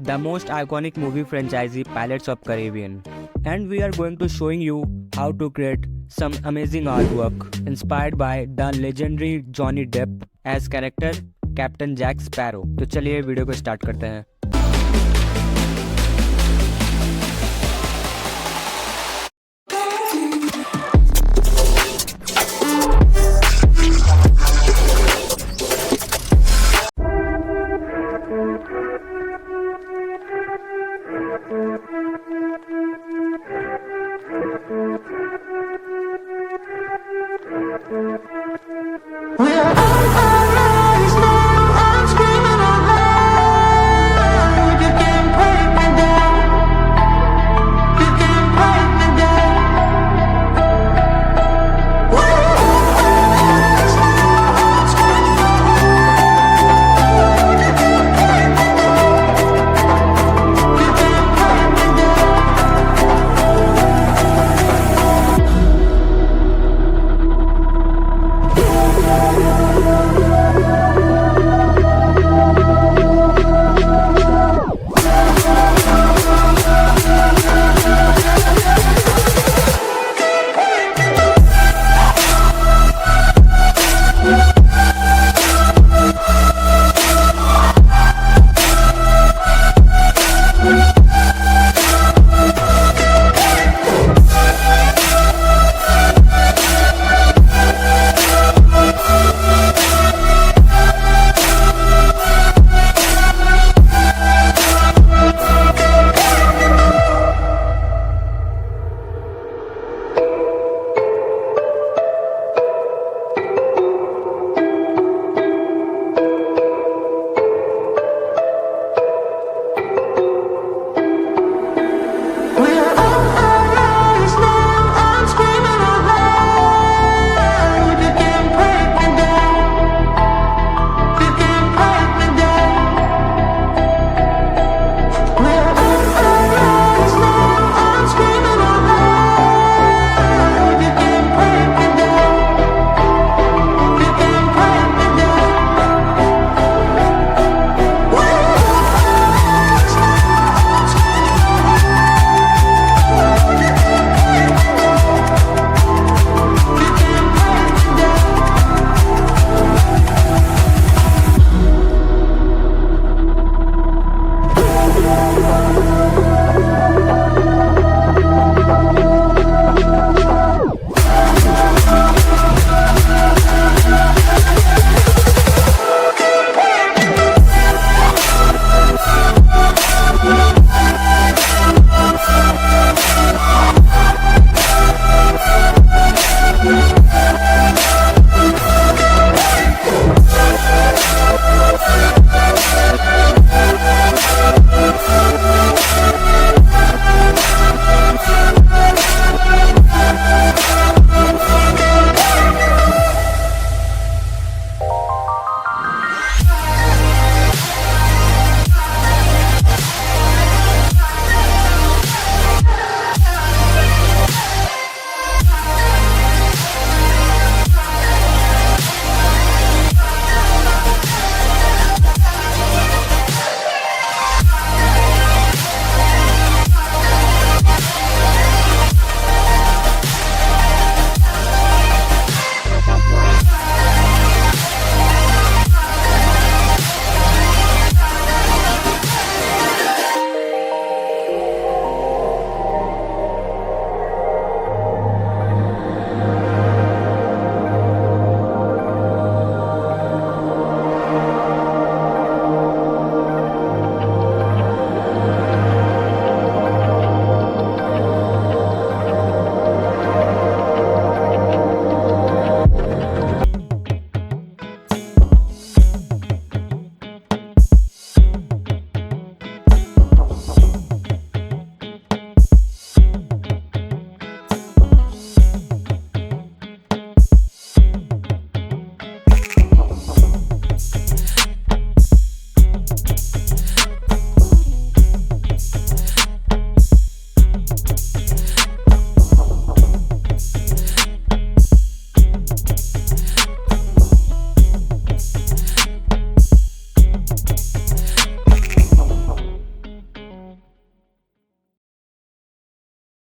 the most iconic movie franchise Pirates of Caribbean. And we are going to showing you how to create some amazing artwork inspired by the legendary Johnny Depp as character Captain Jack Sparrow. तो चलिए video को start करते हैं।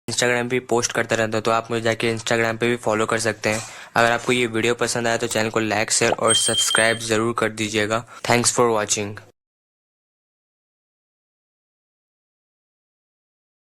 Instagram पे post करता रहता हूँ, तो आप मुझे जाके इंस्टाग्राम पे भी फॉलो कर सकते हैं। अगर आपको ये वीडियो पसंद आया तो चैनल को लाइक शेयर और सब्सक्राइब ज़रूर कर दीजिएगा। Thanks for watching.